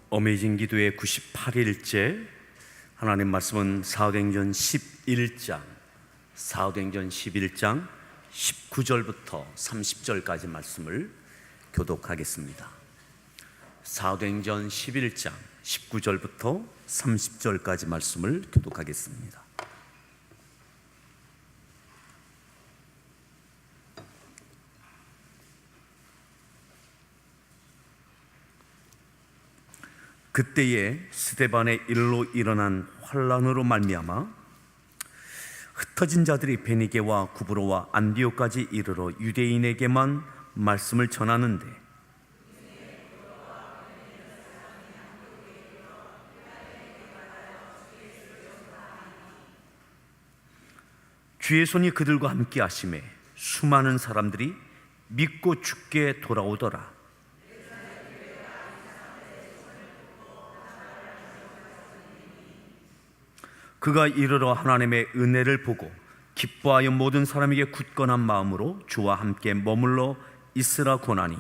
어메이징 기도의 98일째 하나님 말씀은 사도행전 11장 19절부터 30절까지 말씀을 교독하겠습니다. 사도행전 11장 19절부터 30절까지 말씀을 교독하겠습니다. 그때에 스데반의 일로 일어난 환란으로 말미암아 흩어진 자들이 베니게와 구브로와 안디옥까지 이르러 유대인에게만 말씀을 전하는데 주의 손이 그들과 함께 하심에 수많은 사람들이 믿고 주께 돌아오더라. 그가 이르러 하나님의 은혜를 보고 기뻐하여 모든 사람에게 굳건한 마음으로 주와 함께 머물러 있으라 권하니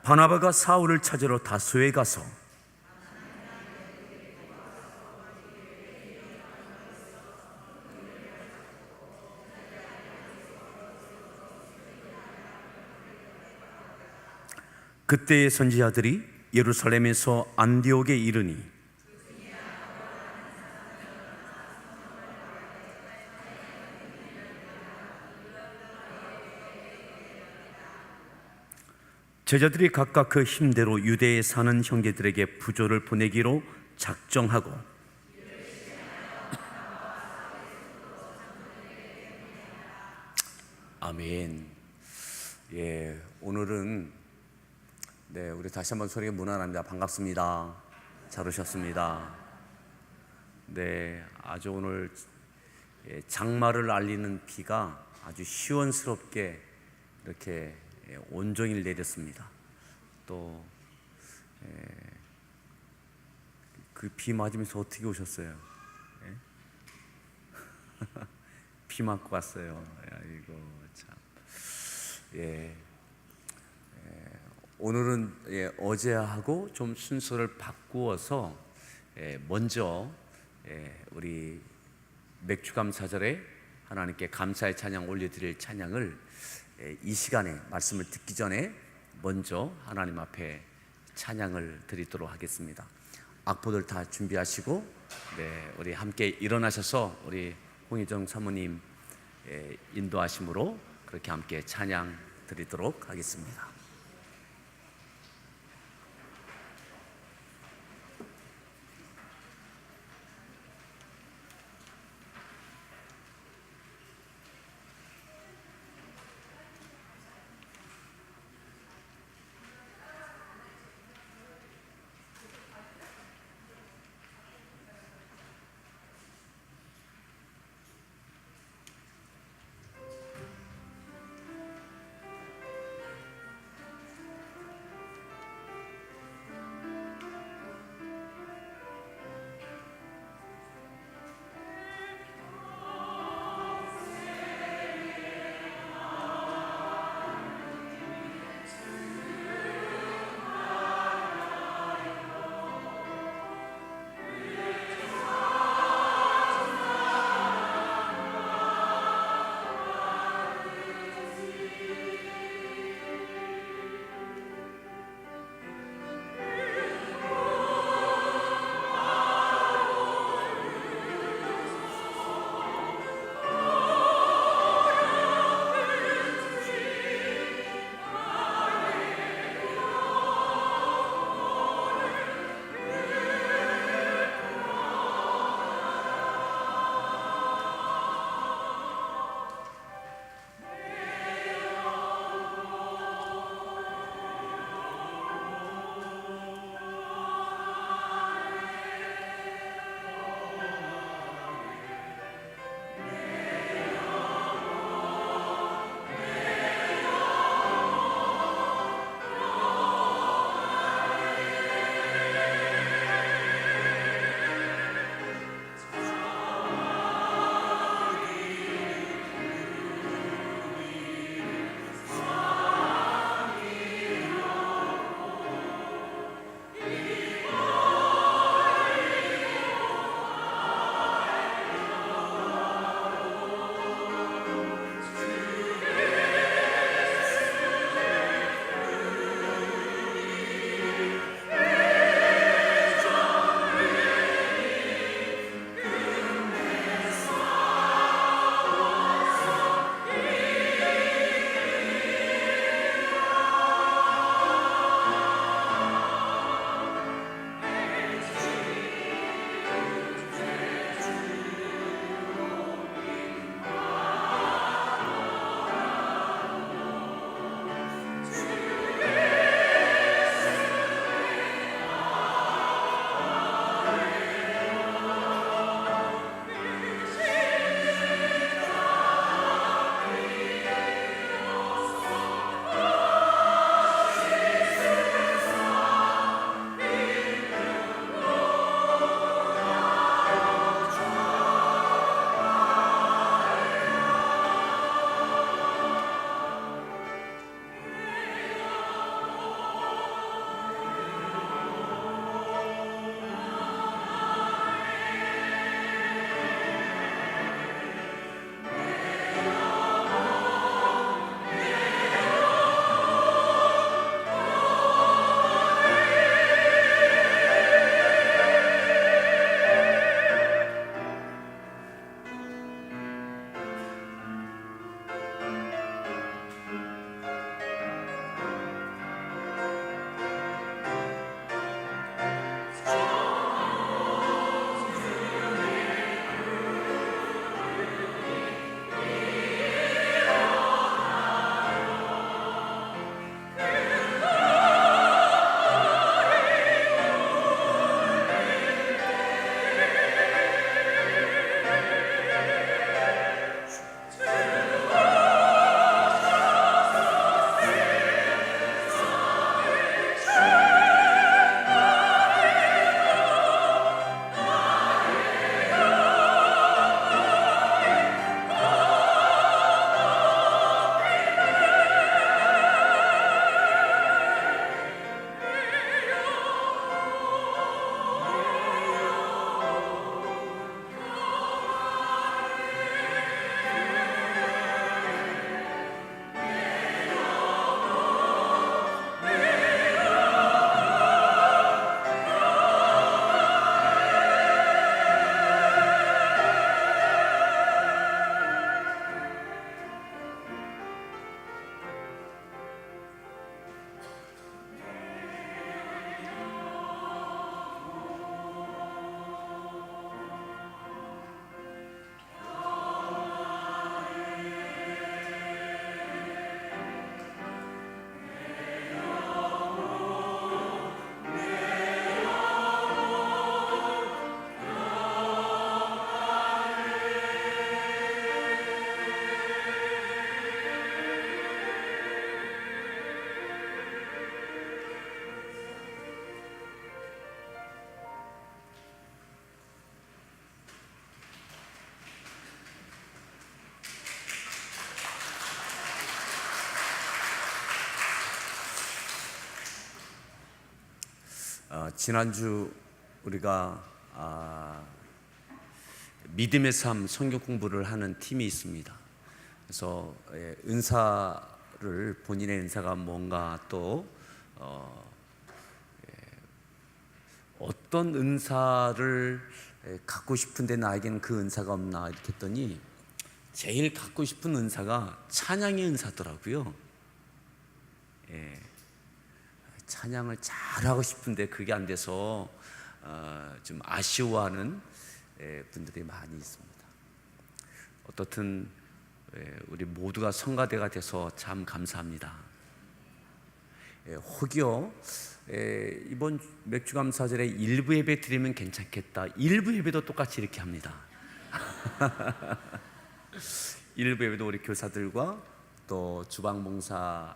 바나바가 사울을 찾으러 다소에 가서 그때의 선지자들이 예루살렘에서 안디옥에 이르니 제자들이 각각 그 힘대로 유대에 사는 형제들에게 부조를 보내기로 작정하고 아멘. 오늘은 우리 다시 한번 소리가 무난합니다. 반갑습니다. 잘 오셨습니다. 아주 오늘 장마를 알리는 비가 아주 시원스럽게 이렇게 온종일 내렸습니다. 또 그 비 맞으면서 어떻게 오셨어요? 비 맞고 왔어요. 이거 참. 오늘은 어제하고 좀 순서를 바꾸어서 먼저 우리 맥주감사절에 하나님께 감사의 찬양 올려드릴 찬양을 이 시간에 말씀을 듣기 전에 먼저 하나님 앞에 찬양을 드리도록 하겠습니다. 악보들 다 준비하시고 우리 함께 일어나셔서 우리 홍희정 사모님 인도하심으로 그렇게 함께 찬양 드리도록 하겠습니다. 지난주 우리가 믿음의 삶 성경 공부를 하는 팀이 있습니다. 그래서 은사를, 본인의 은사가 뭔가, 또 어떤 은사를 갖고 싶은데 나에게는 그 은사가 없나 이렇게 했더니 제일 갖고 싶은 은사가 찬양의 은사더라고요. 찬양을 잘하고 싶은데 그게 안 돼서 좀 아쉬워하는 분들이 많이 있습니다. 어떻든 우리 모두가 성가대가 돼서 참 감사합니다. 혹여 이번 맥주감사절에 일부 예배 드리면 괜찮겠다, 일부 예배도 똑같이 이렇게 합니다. 일부 예배도 우리 교사들과 또 주방봉사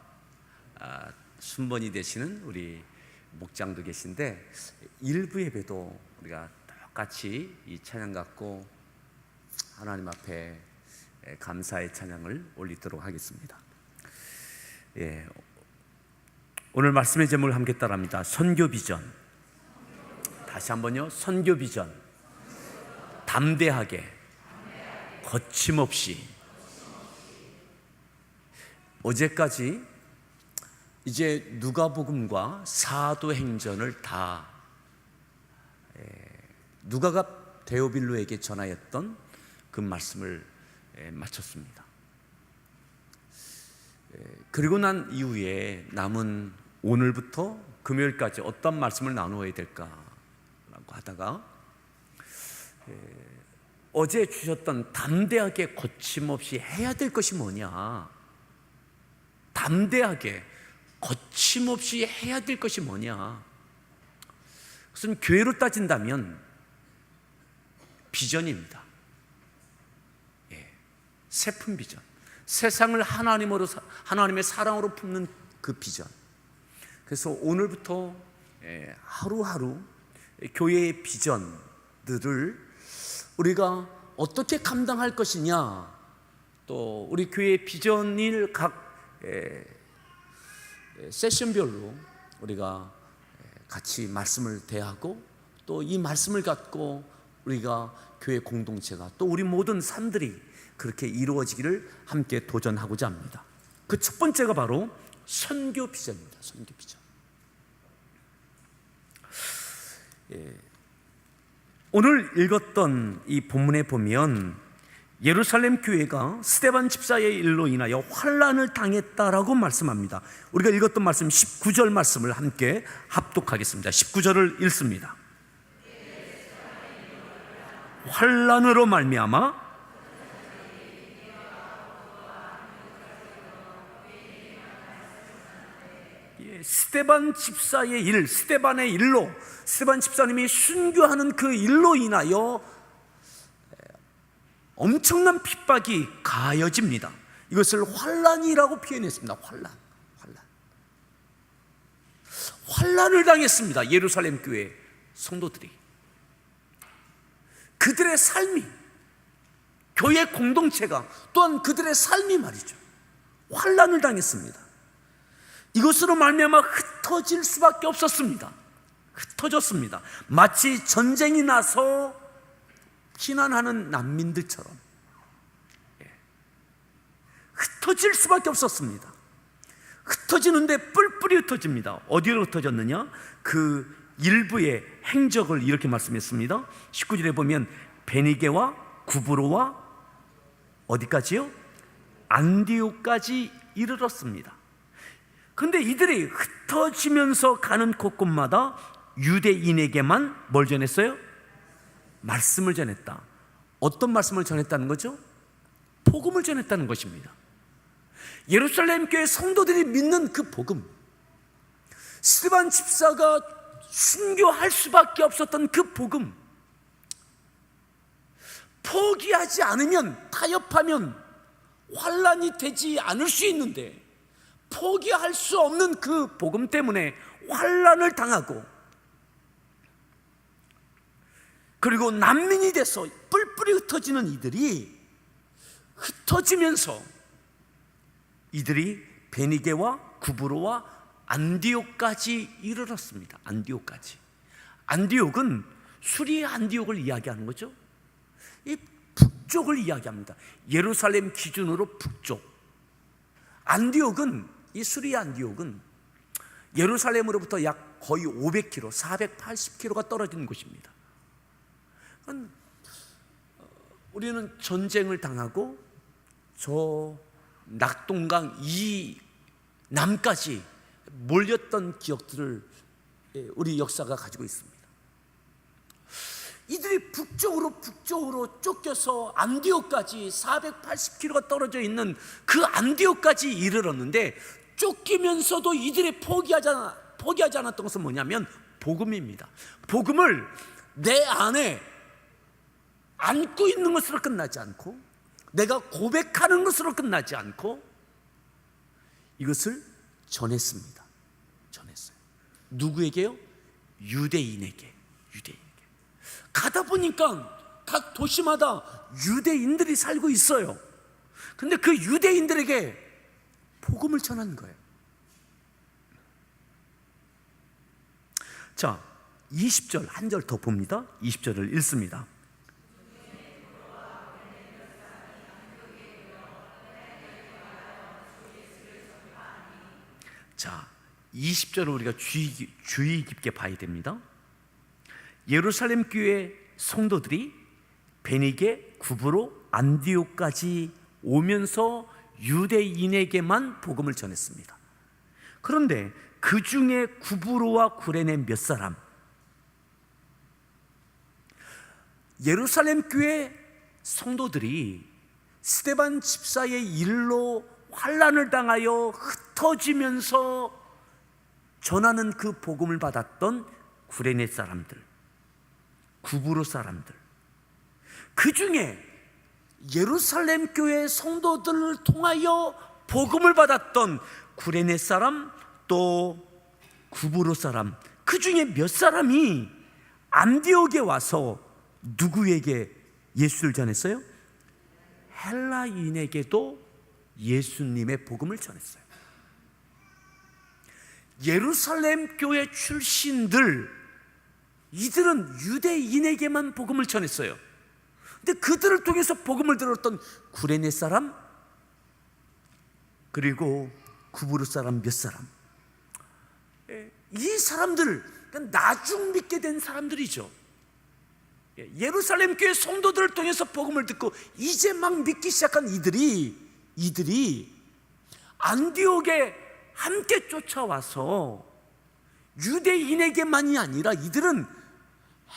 순번이 되시는 우리 목장도 계신데, 일부 예배도 우리가 똑같이 이 찬양 갖고 하나님 앞에 감사의 찬양을 올리도록 하겠습니다. 오늘 말씀의 제목을 함께 따라합니다. 선교 비전. 다시 한번요. 선교 비전. 담대하게, 거침없이. 어제까지 이제 누가복음과 사도행전을 다 누가가 데오빌로에게 전하였던 그 말씀을 마쳤습니다. 그리고 난 이후에 남은 오늘부터 금요일까지 어떤 말씀을 나누어야 될까라고 하다가 어제 주셨던 담대하게 거침없이 해야 될 것이 뭐냐, 담대하게 거침없이 해야 될 것이 뭐냐, 그것은 교회로 따진다면 비전입니다. 세품 비전, 세상을 하나님의 사랑으로 품는 그 비전. 그래서 오늘부터 하루하루 교회의 비전들을 우리가 어떻게 감당할 것이냐, 또 우리 교회의 비전을 각 세션별로 우리가 같이 말씀을 대하고, 또 이 말씀을 갖고 우리가 교회 공동체가, 또 우리 모든 삶들이 그렇게 이루어지기를 함께 도전하고자 합니다. 그 첫 번째가 바로 선교 비전입니다. 선교 비전. 오늘 읽었던 이 본문에 보면 예루살렘 교회가 스데반 집사의 일로 인하여 환난을 당했다라고 말씀합니다. 우리가 읽었던 말씀 19절 말씀을 함께 합독하겠습니다. 19절을 읽습니다. 환난으로 말미암아 스데반 집사의 일, 스데반의 일로, 스데반 집사님이 순교하는 그 일로 인하여 엄청난 핍박이 가해집니다. 이것을 환난이라고 표현했습니다. 환난을 당했습니다. 예루살렘 교회 성도들이. 그들의 삶이, 교회 공동체가, 또한 그들의 삶이 말이죠, 환난을 당했습니다. 이것으로 말미암아 흩어질 수밖에 없었습니다. 흩어졌습니다. 마치 전쟁이 나서 피난하는 난민들처럼 흩어질 수밖에 없었습니다. 흩어지는데 뿔뿔이 흩어집니다. 어디로 흩어졌느냐? 그 일부의 행적을 이렇게 말씀했습니다. 19절에 보면 베니게와 구브로와 어디까지요? 안디옥까지 이르렀습니다. 그런데 이들이 흩어지면서 가는 곳곳마다 유대인에게만 뭘 전했어요? 말씀을 전했다. 어떤 말씀을 전했다는 거죠? 복음을 전했다는 것입니다. 예루살렘 교회 성도들이 믿는 그 복음, 스데반 집사가 순교할 수밖에 없었던 그 복음, 포기하지 않으면, 타협하면 환난이 되지 않을 수 있는데 포기할 수 없는 그 복음 때문에 환난을 당하고, 그리고 난민이 돼서 뿔뿔이 흩어지는 이들이 흩어지면서 이들이 베니게와 구브로와 안디옥까지 이르렀습니다. 안디옥까지. 안디옥은 수리의 안디옥을 이야기하는 거죠. 이 북쪽을 이야기합니다. 예루살렘 기준으로 북쪽. 안디옥은, 이 수리의 안디옥은 예루살렘으로부터 약 거의 500km, 480km가 떨어진 곳입니다. 우리는 전쟁을 당하고 저 낙동강 이 남까지 몰렸던 기억들을 우리 역사가 가지고 있습니다. 이들이 북쪽으로 쫓겨서 안디옥까지 480km가 떨어져 있는 그 안디옥까지 이르렀는데, 쫓기면서도 이들이 포기하지 않았던 것은 뭐냐면 복음입니다. 복음을 내 안에 안고 있는 것으로 끝나지 않고, 내가 고백하는 것으로 끝나지 않고 이것을 전했습니다. 전했어요. 누구에게요? 유대인에게. 가다 보니까 각 도시마다 유대인들이 살고 있어요. 근데 그 유대인들에게 복음을 전하는 거예요. 자, 20절 한 절 더 봅니다. 20절을 읽습니다. 자, 20절을 우리가 주의 깊게 봐야 됩니다. 예루살렘 교회 성도들이 베니게, 구브로, 안디옥까지 오면서 유대인에게만 복음을 전했습니다. 그런데 그 중에 구브로와 구레네 몇 사람, 예루살렘 교회 성도들이 스데반 집사의 일로 환난을 당하여 흩어지면서 전하는 그 복음을 받았던 구레네 사람들, 구브로 사람들, 그 중에 예루살렘 교회 성도들을 통하여 복음을 받았던 구레네 사람, 또 구브로 사람, 그 중에 몇 사람이 안디옥에 와서 누구에게 예수를 전했어요? 헬라인에게도 예수님의 복음을 전했어요. 예루살렘 교회 출신들, 이들은 유대인에게만 복음을 전했어요. 근데 그들을 통해서 복음을 들었던 구레네 사람, 그리고 구브로 사람 몇 사람, 이 사람들 나중 믿게 된 사람들이죠. 예루살렘 교회 성도들을 통해서 복음을 듣고 이제 막 믿기 시작한 이들이 안디옥에 함께 쫓아와서 유대인에게만이 아니라 이들은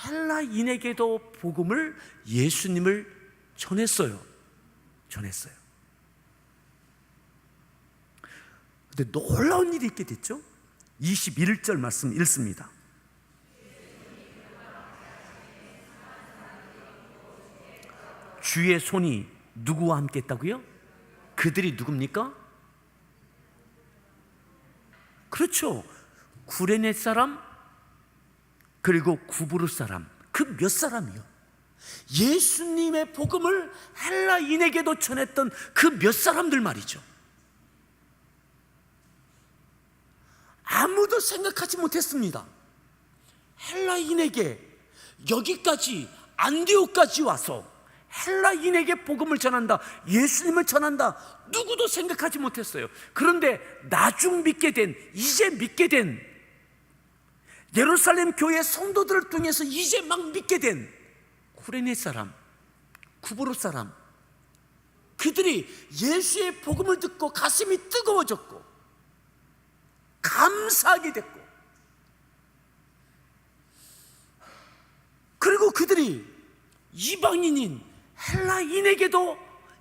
헬라인에게도 복음을, 예수님을 전했어요. 근데 놀라운 일이 있게 됐죠. 21절 말씀 읽습니다. 주의 손이 누구와 함께 했다고요? 그들이 누굽니까? 그렇죠. 구레네 사람, 그리고 구브로 사람, 그 몇 사람이요? 예수님의 복음을 헬라인에게도 전했던 그 몇 사람들 말이죠. 아무도 생각하지 못했습니다. 헬라인에게 여기까지 안디옥까지 와서 헬라인에게 복음을 전한다, 예수님을 전한다, 누구도 생각하지 못했어요. 그런데 나중 믿게 된, 이제 믿게 된, 예루살렘 교회 성도들을 통해서 이제 막 믿게 된 구레네 사람, 구브로 사람, 그들이 예수의 복음을 듣고 가슴이 뜨거워졌고 감사하게 됐고, 그리고 그들이 이방인인 헬라인에게도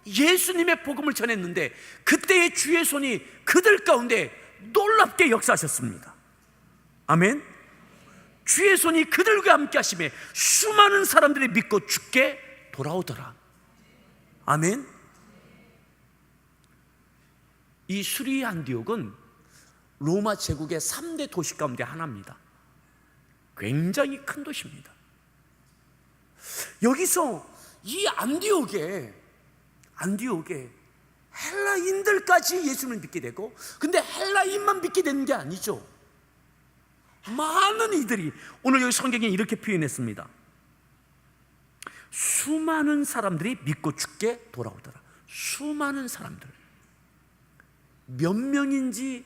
예수님의 복음을 전했는데, 그때의 주의 손이 그들 가운데 놀랍게 역사하셨습니다. 아멘. 주의 손이 그들과 함께 하심에 수많은 사람들이 믿고 주께 돌아오더라. 아멘. 이 수리 안디옥은 로마 제국의 3대 도시 가운데 하나입니다. 굉장히 큰 도시입니다. 여기서 이 안디옥에 헬라인들까지 예수님을 믿게 되고, 근데 헬라인만 믿게 되는 게 아니죠. 많은 이들이, 오늘 여기 성경에 이렇게 표현했습니다. 수많은 사람들이 믿고 죽게 돌아오더라. 수많은 사람들, 몇 명인지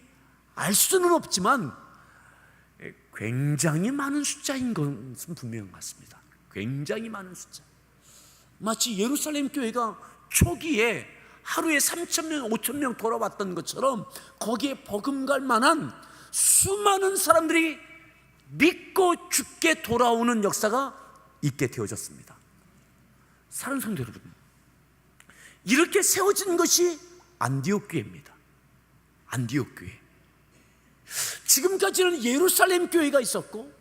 알 수는 없지만 굉장히 많은 숫자인 것은 분명한 것 같습니다. 굉장히 많은 숫자. 마치 예루살렘 교회가 초기에 하루에 3,000명, 5,000명 돌아왔던 것처럼 거기에 버금갈 만한 수많은 사람들이 믿고 죽게 돌아오는 역사가 있게 되어졌습니다. 사랑하는 성도 여러분, 이렇게 세워진 것이 안디옥 교회입니다. 안디옥 교회. 지금까지는 예루살렘 교회가 있었고,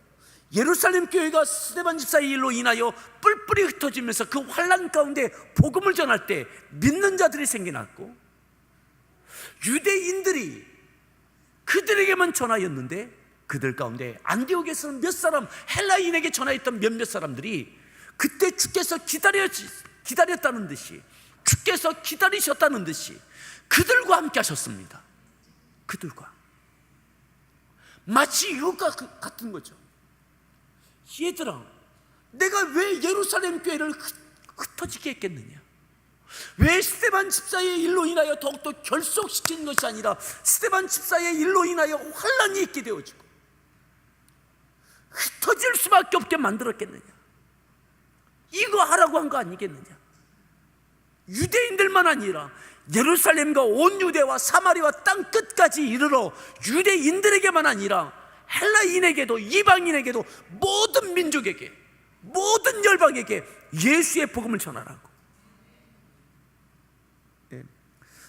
예루살렘 교회가 스데반 집사의 일로 인하여 뿔뿔이 흩어지면서 그 환난 가운데 복음을 전할 때 믿는 자들이 생겨났고, 유대인들이 그들에게만 전하였는데, 그들 가운데 안디옥에서는 몇 사람, 헬라인에게 전하였던 몇몇 사람들이 그때 주께서 기다렸다는 듯이, 주께서 기다리셨다는 듯이 그들과 함께 하셨습니다. 그들과 마치 이것과 같은 거죠. 얘들아, 내가 왜 예루살렘 교회를 흩어지게 했겠느냐? 왜 스데반 집사의 일로 인하여 더욱더 결속시킨 것이 아니라 스데반 집사의 일로 인하여 환난이 있게 되어지고 흩어질 수밖에 없게 만들었겠느냐? 이거 하라고 한 거 아니겠느냐? 유대인들만 아니라 예루살렘과 온 유대와 사마리아 땅 끝까지 이르러 유대인들에게만 아니라 헬라인에게도 이방인에게도 모든 민족에게, 모든 열방에게 예수의 복음을 전하라고.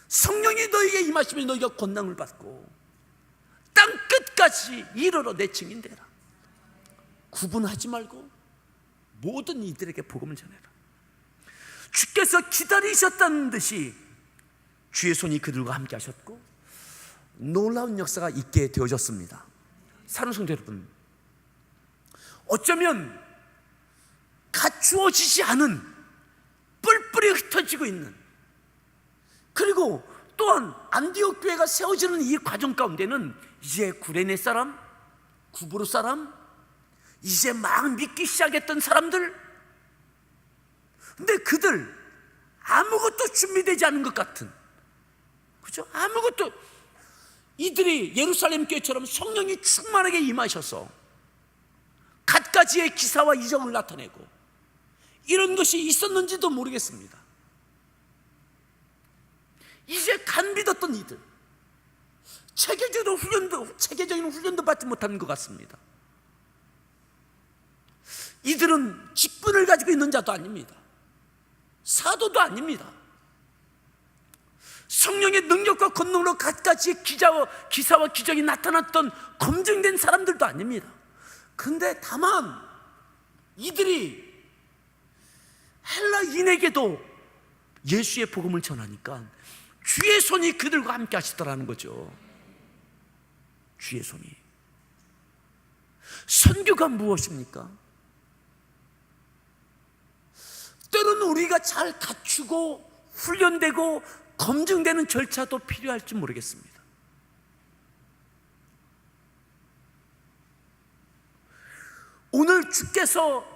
성령이 너희에게 임하시면 너희가 권능을 받고 땅 끝까지 이르러 내 증인 되라. 구분하지 말고 모든 이들에게 복음을 전해라. 주께서 기다리셨다는 듯이 주의 손이 그들과 함께 하셨고 놀라운 역사가 있게 되어졌습니다. 사랑하는 성도 여러분, 어쩌면 갖추어지지 않은, 뿔뿔이 흩어지고 있는, 그리고 또한 안디옥 교회가 세워지는 이 과정 가운데는 이제 구레네 사람, 구브로 사람, 이제 막 믿기 시작했던 사람들, 근데 그들 아무것도 준비되지 않은 것 같은, 그죠? 아무것도, 이들이 예루살렘 교회처럼 성령이 충만하게 임하셔서 갖가지의 기사와 이적을 나타내고 이런 것이 있었는지도 모르겠습니다. 이제 간 믿었던 이들, 체계적인 훈련도 받지 못하는 것 같습니다. 이들은 직분을 가지고 있는 자도 아닙니다. 사도도 아닙니다. 성령의 능력과 권능으로 갖가지 기사와 기적이 나타났던 검증된 사람들도 아닙니다. 그런데 다만 이들이 헬라인에게도 예수의 복음을 전하니까 주의 손이 그들과 함께 하시더라는 거죠. 주의 손이. 선교가 무엇입니까? 때로는 우리가 잘 갖추고 훈련되고 검증되는 절차도 필요할지 모르겠습니다. 오늘 주께서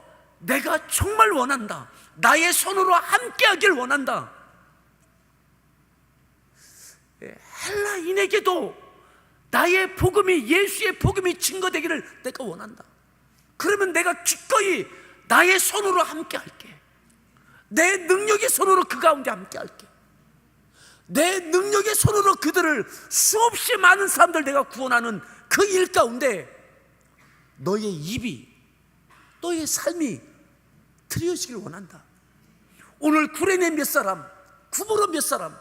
내가 정말 원한다, 나의 손으로 함께하길 원한다, 헬라인에게도 나의 복음이, 예수의 복음이 증거되기를 내가 원한다. 그러면 내가 기꺼이 나의 손으로 함께할게. 내 능력의 손으로 그 가운데 함께할게. 내 능력의 손으로 그들을, 수없이 많은 사람들 내가 구원하는 그 일 가운데 너의 입이, 너의 삶이 드려지길 원한다. 오늘 구레네 몇 사람, 구브로 몇 사람,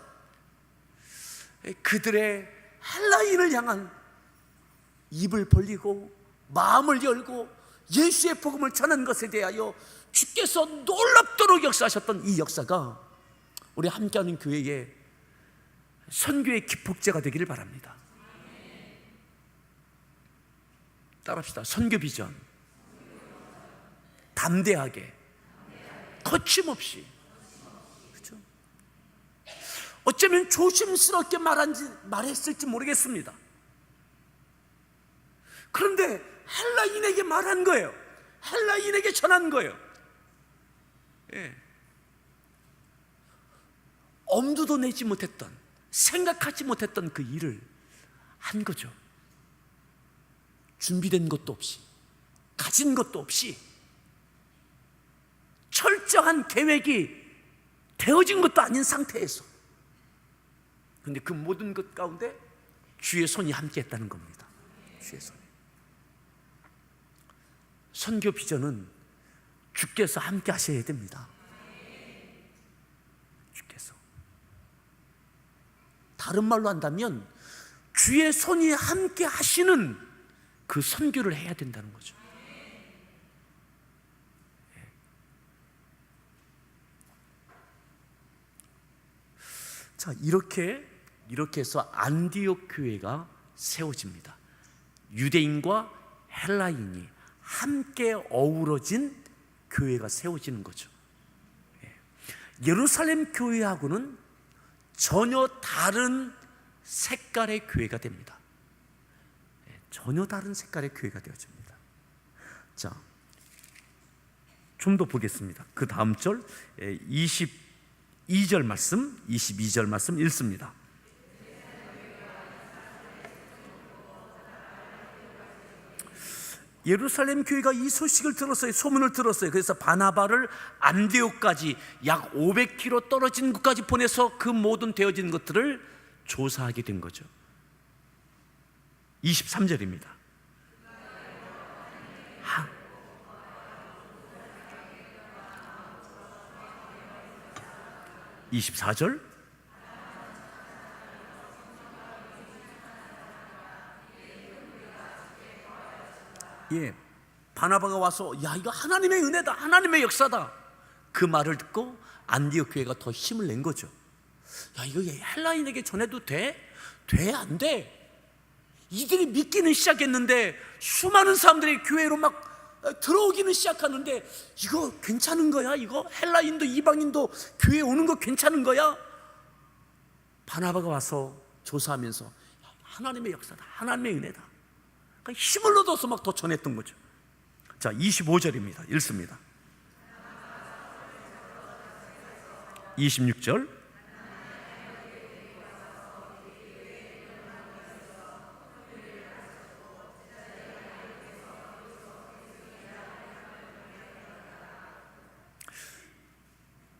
그들의 헬라인을 향한 입을 벌리고 마음을 열고 예수의 복음을 전하는 것에 대하여 주께서 놀랍도록 역사하셨던 이 역사가 우리 함께하는 교회의 선교의 기폭제가 되기를 바랍니다. 따라합시다. 선교 비전. 담대하게, 거침없이. 그렇죠? 어쩌면 조심스럽게 말했을지 모르겠습니다. 그런데 헬라인에게 말한 거예요. 헬라인에게 전한 거예요. 예. 엄두도 내지 못했던, 생각하지 못했던 그 일을 한 거죠. 준비된 것도 없이, 가진 것도 없이, 철저한 계획이 되어진 것도 아닌 상태에서, 그런데 그 모든 것 가운데 주의 손이 함께 했다는 겁니다. 주의 손이. 선교 비전은 주께서 함께 하셔야 됩니다. 주께서. 다른 말로 한다면 주의 손이 함께 하시는 그 선교를 해야 된다는 거죠. 자, 이렇게 해서 안디옥 교회가 세워집니다. 유대인과 헬라인이 함께 어우러진 교회가 세워지는 거죠. 예루살렘 교회하고는 전혀 다른 색깔의 교회가 됩니다. 전혀 다른 색깔의 교회가 되어집니다. 자, 좀 더 보겠습니다. 그 다음 절 22절 말씀, 22절 말씀 읽습니다. 예루살렘 교회가 이 소식을 들었어요. 소문을 들었어요. 그래서 바나바를 안디옥까지 약 500km 떨어진 곳까지 보내서 그 모든 되어진 것들을 조사하게 된 거죠. 23절입니다. 24절. 예, 바나바가 와서 야, 이거 하나님의 은혜다, 하나님의 역사다, 그 말을 듣고 안디옥 교회가 더 힘을 낸 거죠. 야, 이거 헬라인에게 전해도 돼? 돼? 안 돼? 이들이 믿기는 시작했는데 수많은 사람들이 교회로 막 들어오기는 시작하는데 이거 괜찮은 거야? 이거 헬라인도 이방인도 교회에 오는 거 괜찮은 거야? 바나바가 와서 조사하면서 하나님의 역사다, 하나님의 은혜다, 그러니까 힘을 얻어서 막 더 전했던 거죠. 자, 25절입니다. 읽습니다. 26절.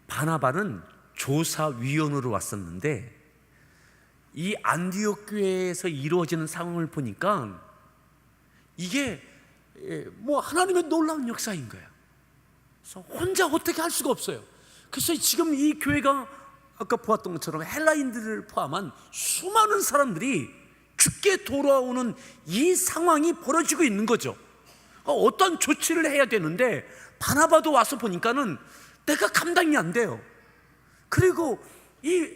바나바는 조사위원으로 왔었는데 이 안디옥 교회에서 이루어지는 상황을 보니까 이게 뭐 하나님의 놀라운 역사인 거예요. 그래서 혼자 어떻게 할 수가 없어요. 그래서 지금 이 교회가 아까 보았던 것처럼 헬라인들을 포함한 수많은 사람들이 죽게 돌아오는 이 상황이 벌어지고 있는 거죠. 어떤 조치를 해야 되는데 바나바도 와서 보니까는 내가 감당이 안 돼요. 그리고 이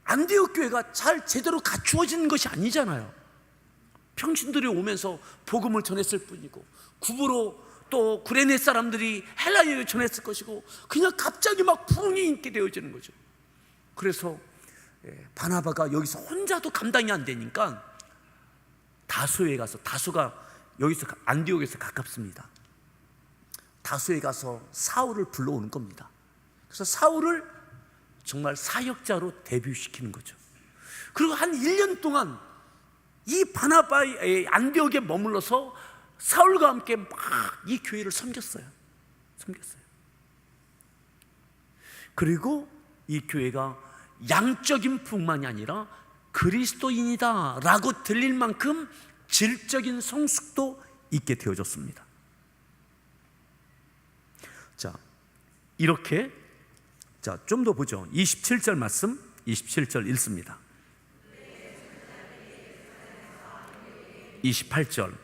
안디옥 교회가 잘 제대로 갖추어진 것이 아니잖아요. 평신들이 오면서 복음을 전했을 뿐이고 구부로 또 구레네 사람들이 헬라인을 전했을 것이고 그냥 갑자기 막 부흥이 있게 되어지는 거죠. 그래서 바나바가 여기서 혼자도 감당이 안 되니까 다소에 가서, 다소가 여기서 안디옥에서 가깝습니다. 다소에 가서 사울을 불러오는 겁니다. 그래서 사울을 정말 사역자로 데뷔시키는 거죠. 그리고 한 1년 동안 이 바나바의 안디옥에 머물러서 사울과 함께 막 이 교회를 섬겼어요. 그리고 이 교회가 양적인 뿐만이 아니라 그리스도인이다 라고 들릴 만큼 질적인 성숙도 있게 되어졌습니다. 자, 이렇게 좀 더 보죠. 27절 말씀, 27절 읽습니다. 28절.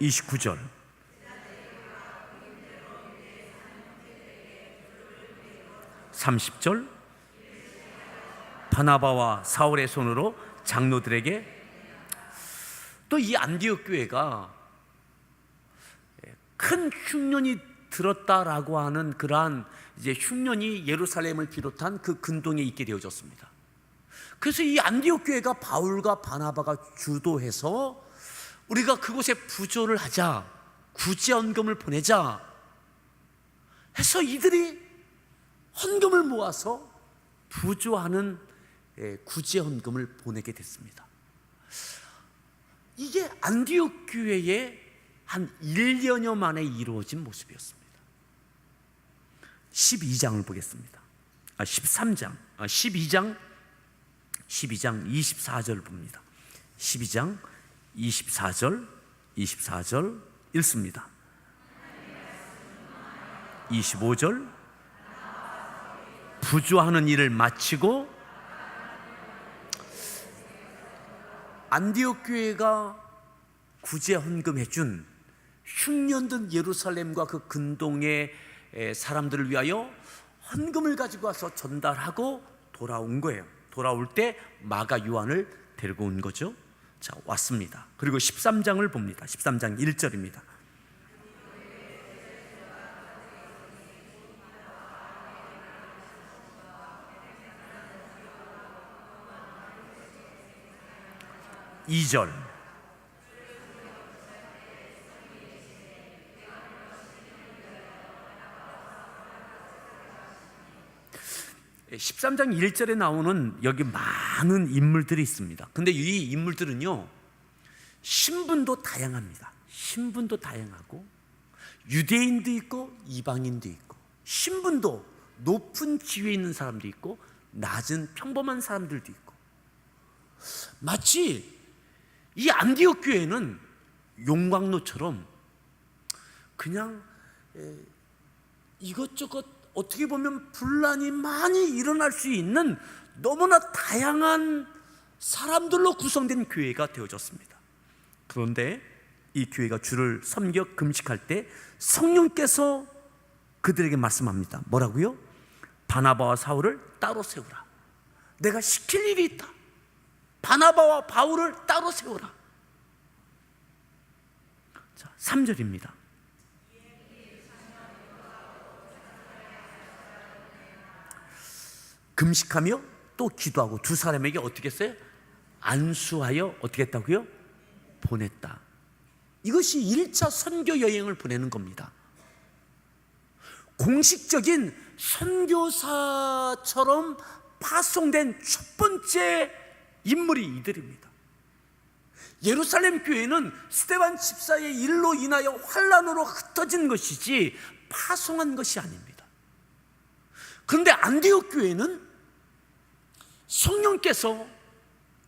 29절. (30절) 바나바와 사울의 손으로 장로들에게. 또 이 안디옥 교회가 큰 흉년이 들었다라고 하는 그러한 이제 흉년이 예루살렘을 비롯한 그 근동에 있게 되어졌습니다. 그래서 이 안디옥 교회가 바울과 바나바가 주도해서 우리가 그곳에 부조를 하자, 구제 헌금을 보내자 해서 이들이 헌금을 모아서 부조하는 구제 헌금을 보내게 됐습니다. 이게 안디옥 교회의 한 1년여 만에 이루어진 모습이었습니다. 12장을 보겠습니다. 12장 24절을 봅니다. 12장 24절 읽습니다. 25절 부조하는 일을 마치고 안디옥 교회가 구제 헌금해 준 흉년든 예루살렘과 그 근동의 사람들을 위하여 헌금을 가지고 와서 전달하고 돌아온 거예요. 돌아올 때 마가 요한을 데리고 온 거죠. 자, 왔습니다. 그리고 13장을 봅니다. 13장 1절입니다. 이 절 13장 1절에 나오는 여기 많은 인물들이 있습니다. 근데 이 인물들은요, 신분도 다양합니다. 신분도 다양하고 유대인도 있고 이방인도 있고, 신분도 높은 지위에 있는 사람도 있고 낮은 평범한 사람들도 있고, 마치 이 안디옥 교회는 용광로처럼 그냥 이것저것 어떻게 보면 분란이 많이 일어날 수 있는 너무나 다양한 사람들로 구성된 교회가 되어졌습니다. 그런데 이 교회가 주를 섬겨 금식할 때 성령께서 그들에게 말씀합니다. 뭐라고요? 바나바와 사울을 따로 세우라. 내가 시킬 일이 있다. 바나바와 바울을 따로 세우라. 자, 3절입니다. 금식하며 또 기도하고 두 사람에게 어떻게 했어요? 안수하여 어떻게 했다고요? 보냈다. 이것이 1차 선교 여행을 보내는 겁니다. 공식적인 선교사처럼 파송된 첫 번째 인물이 이들입니다. 예루살렘 교회는 스데반 집사의 일로 인하여 환란으로 흩어진 것이지 파송한 것이 아닙니다. 그런데 안디옥 교회는 성령께서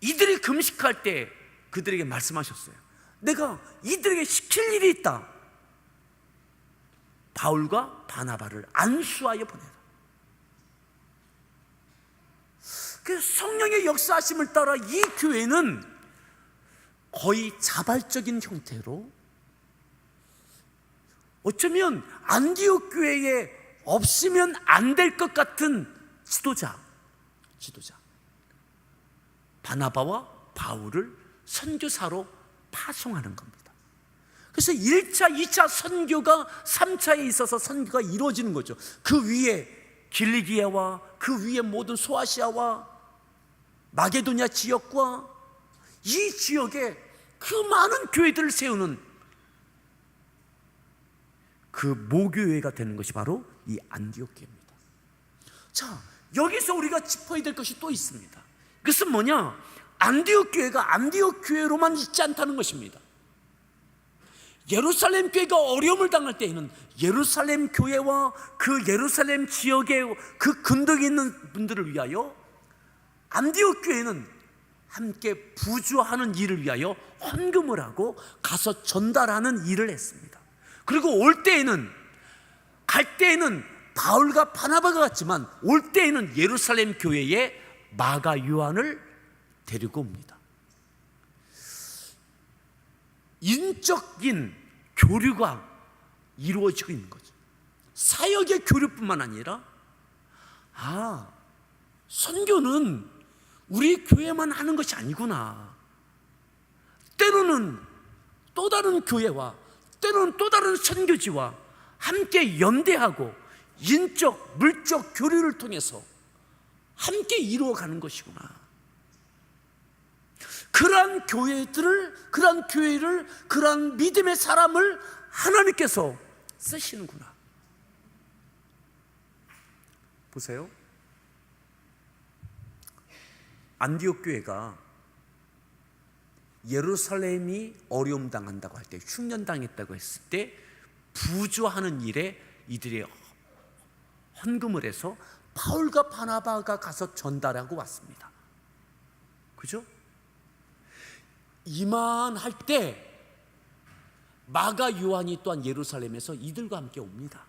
이들이 금식할 때 그들에게 말씀하셨어요. 내가 이들에게 시킬 일이 있다. 바울과 바나바를 안수하여 보내라. 그래서 성령의 역사하심을 따라 이 교회는 거의 자발적인 형태로, 어쩌면 안디옥 교회에 없으면 안 될 것 같은 지도자 바나바와 바울을 선교사로 파송하는 겁니다. 그래서 1차, 2차 선교가 3차에 있어서 선교가 이루어지는 거죠. 그 위에 길리기아와 그 위에 모든 소아시아와 마게도냐 지역과 이 지역에 그 많은 교회들을 세우는 그 모교회가 되는 것이 바로 이 안디옥 교회입니다. 자, 여기서 우리가 짚어야 될 것이 또 있습니다. 그것은 뭐냐? 안디옥 교회가 안디옥 교회로만 있지 않다는 것입니다. 예루살렘 교회가 어려움을 당할 때에는 예루살렘 교회와 그 예루살렘 지역의 그 근덕에 있는 분들을 위하여 안디옥 교회는 함께 부조하는 일을 위하여 헌금을 하고 가서 전달하는 일을 했습니다. 그리고 갈 때에는 바울과 바나바가 갔지만 올 때에는 예루살렘 교회에 마가 요한을 데리고 옵니다. 인적인 교류가 이루어지고 있는 거죠. 사역의 교류뿐만 아니라 선교는 우리 교회만 하는 것이 아니구나. 때로는 또 다른 교회와 때로는 또 다른 선교지와 함께 연대하고 인적, 물적 교류를 통해서 함께 이루어가는 것이구나. 그러한 교회를, 그러한 믿음의 사람을 하나님께서 쓰시는구나. 보세요. 안디옥 교회가 예루살렘이 어려움 당한다고 할 때, 흉년당했다고 했을 때 부조하는 일에 이들이 헌금을 해서 바울과 바나바가 가서 전달하고 왔습니다. 그죠? 이만할 때 마가 요한이 또한 예루살렘에서 이들과 함께 옵니다.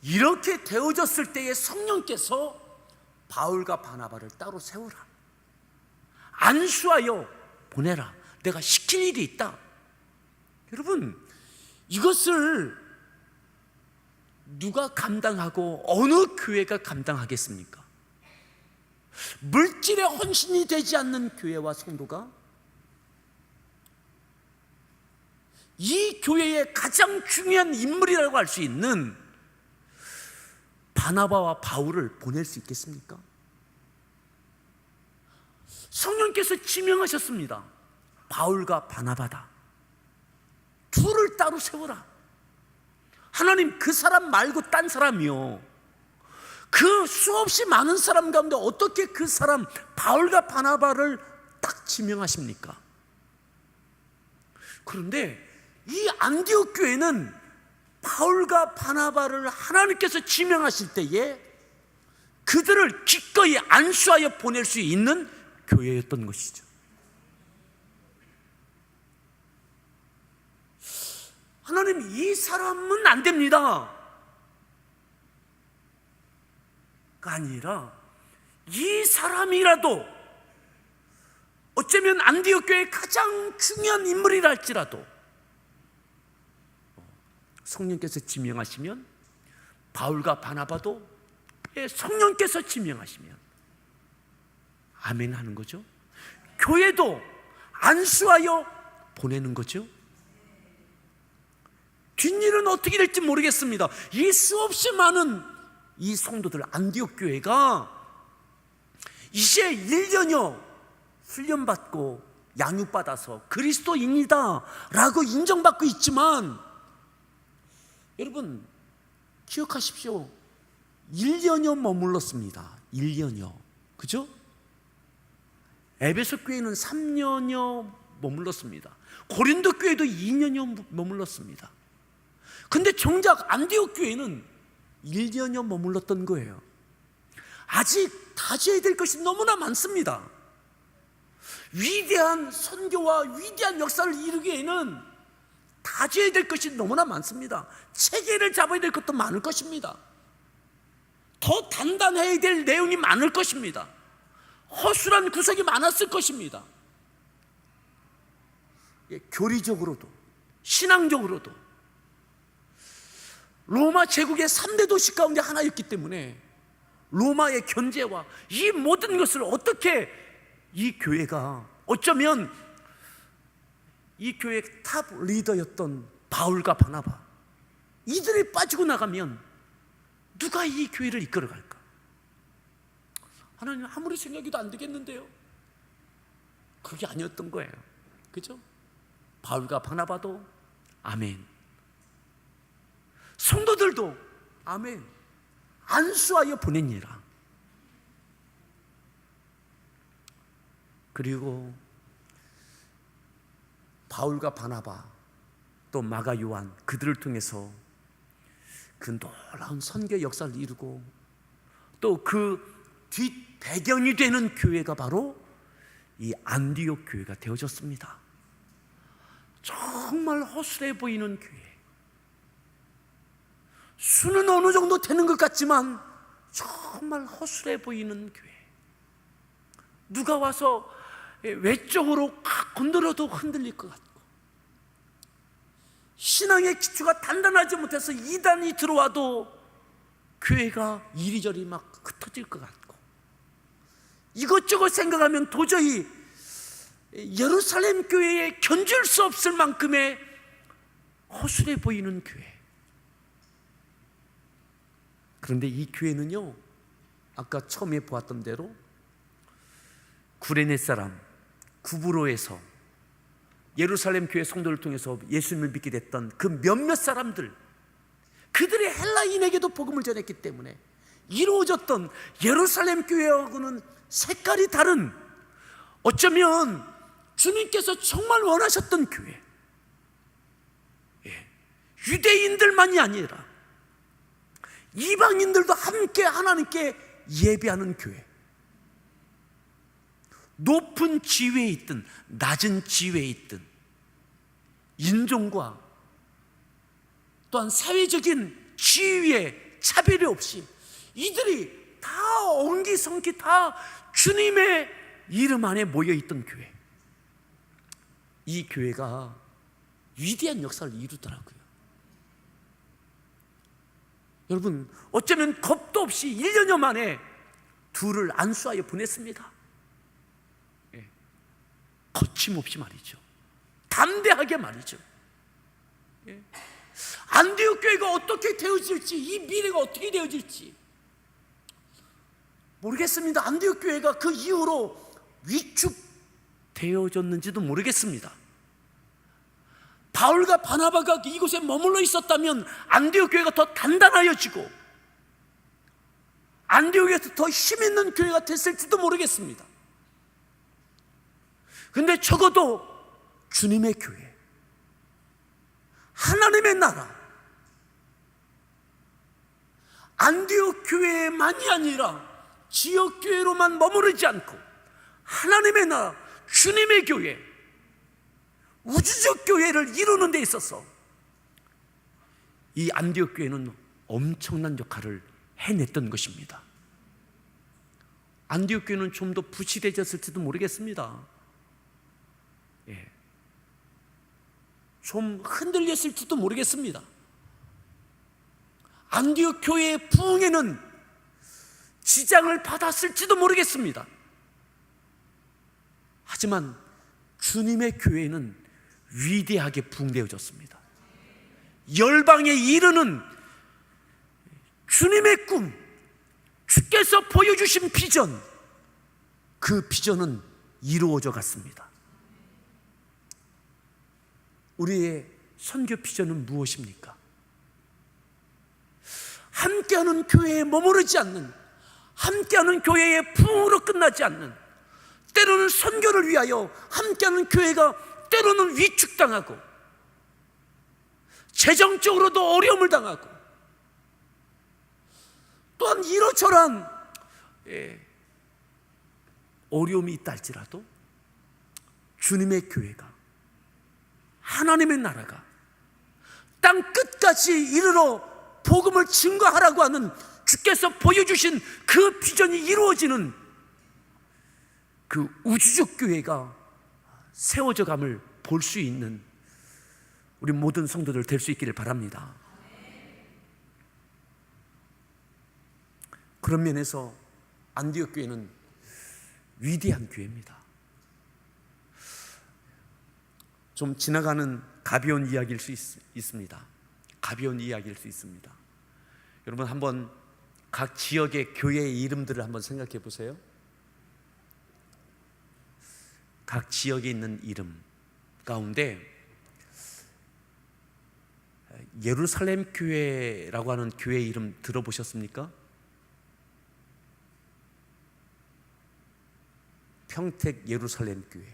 이렇게 되어졌을 때에 성령께서 바울과 바나바를 따로 세우라, 안수하여 보내라, 내가 시킬 일이 있다. 여러분, 이것을 누가 감당하고 어느 교회가 감당하겠습니까? 물질에 헌신이 되지 않는 교회와 성도가 이 교회의 가장 중요한 인물이라고 할 수 있는 바나바와 바울을 보낼 수 있겠습니까? 성령께서 지명하셨습니다. 바울과 바나바다. 둘을 따로 세워라. 하나님, 그 사람 말고 딴 사람이요, 그 수없이 많은 사람 가운데 어떻게 그 사람 바울과 바나바를 딱 지명하십니까? 그런데 이 안디옥 교회는 바울과 바나바를 하나님께서 지명하실 때에 그들을 기꺼이 안수하여 보낼 수 있는 교회였던 것이죠. 하나님, 이 사람은 안 됩니다 가 아니라 이 사람이라도 어쩌면 안디옥 교회의 가장 중요한 인물이라 할지라도 성령께서 지명하시면, 바울과 바나바도 성령께서 지명하시면 아멘 하는 거죠. 교회도 안수하여 보내는 거죠. 뒷일은 어떻게 될지 모르겠습니다. 이 수없이 많은 이 성도들, 안디옥 교회가 이제 1년여 훈련받고 양육받아서 그리스도인이다 라고 인정받고 있지만, 여러분 기억하십시오. 1년여 머물렀습니다. 1년여. 그죠? 에베소 교회는 3년여 머물렀습니다. 고린도 교회도 2년여 머물렀습니다. 근데 정작 안디옥 교회는 1년여 머물렀던 거예요. 아직 다져야 될 것이 너무나 많습니다. 위대한 선교와 위대한 역사를 이루기에는 다져야 될 것이 너무나 많습니다. 체계를 잡아야 될 것도 많을 것입니다. 더 단단해야 될 내용이 많을 것입니다. 허술한 구석이 많았을 것입니다. 교리적으로도 신앙적으로도 로마 제국의 3대 도시 가운데 하나였기 때문에 로마의 견제와 이 모든 것을 어떻게 이 교회가, 어쩌면 이 교회의 탑 리더였던 바울과 바나바, 이들이 빠지고 나가면 누가 이 교회를 이끌어갈까? 하나님, 아무리 생각해도 안 되겠는데요. 그게 아니었던 거예요. 그죠? 바울과 바나바도 아멘, 성도들도 아멘, 안수하여 보내니라. 그리고 바울과 바나바, 또 마가 요한, 그들을 통해서 그 놀라운 선교 역사를 이루고 또 그 뒷 배경이 되는 교회가 바로 이 안디옥 교회가 되어졌습니다. 정말 허술해 보이는 교회, 수는 어느 정도 되는 것 같지만 정말 허술해 보이는 교회, 누가 와서 외적으로 건드려도 흔들릴 것 같고, 신앙의 기초가 단단하지 못해서 이단이 들어와도 교회가 이리저리 막 흩어질 것 같고, 이것저것 생각하면 도저히 예루살렘 교회에 견줄 수 없을 만큼의 허술해 보이는 교회, 그런데 이 교회는요, 아까 처음에 보았던 대로 구레네 사람 구브로에서 예루살렘 교회 성도를 통해서 예수님을 믿게 됐던 그 몇몇 사람들, 그들의 헬라인에게도 복음을 전했기 때문에 이루어졌던 예루살렘 교회하고는 색깔이 다른, 어쩌면 주님께서 정말 원하셨던 교회, 유대인들만이 아니라 이방인들도 함께 하나님께 예배하는 교회, 높은 지위에 있든 낮은 지위에 있든 인종과 또한 사회적인 지위에 차별이 없이 이들이 다 옹기성기 다 주님의 이름 안에 모여있던 교회, 이 교회가 위대한 역사를 이루더라고요. 여러분, 어쩌면 겁도 없이 1년여 만에 둘을 안수하여 보냈습니다. 거침없이 말이죠. 담대하게 말이죠. 안디옥 교회가 어떻게 되어질지, 이 미래가 어떻게 되어질지 모르겠습니다. 안디옥 교회가 그 이후로 위축되어졌는지도 모르겠습니다. 바울과 바나바가 이곳에 머물러 있었다면 안디옥 교회가 더 단단하여지고 안디옥에서 더 힘있는 교회가 됐을지도 모르겠습니다. 근데 적어도 주님의 교회, 하나님의 나라, 안디옥 교회만이 아니라 지역 교회로만 머무르지 않고 하나님의 나라, 주님의 교회, 우주적 교회를 이루는 데 있어서 이 안디옥 교회는 엄청난 역할을 해냈던 것입니다. 안디옥 교회는 좀 더 부실해졌을지도 모르겠습니다. 좀 흔들렸을지도 모르겠습니다. 안디옥 교회의 부흥에는 지장을 받았을지도 모르겠습니다. 하지만 주님의 교회는 위대하게 부흥되어졌습니다. 열방에 이르는 주님의 꿈, 주께서 보여주신 비전, 그 비전은 이루어져 갔습니다. 우리의 선교 비전은 무엇입니까? 함께하는 교회에 머무르지 않는, 함께하는 교회의 부흥으로 끝나지 않는, 때로는 선교를 위하여 함께하는 교회가 때로는 위축당하고 재정적으로도 어려움을 당하고 또한 이러저러한 어려움이 있다 할지라도 주님의 교회가, 하나님의 나라가 땅 끝까지 이르러 복음을 증거하라고 하는 주께서 보여주신 그 비전이 이루어지는 그 우주적 교회가 세워져감을 볼 수 있는 우리 모든 성도들 될 수 있기를 바랍니다. 그런 면에서 안디옥 교회는 위대한 교회입니다. 좀 지나가는 가벼운 이야기일 수 있습니다. 가벼운 이야기일 수 있습니다. 여러분, 한번 각 지역의 교회의 이름들을 한번 생각해 보세요. 각 지역에 있는 이름 가운데 예루살렘 교회라고 하는 교회 이름 들어보셨습니까? 평택 예루살렘 교회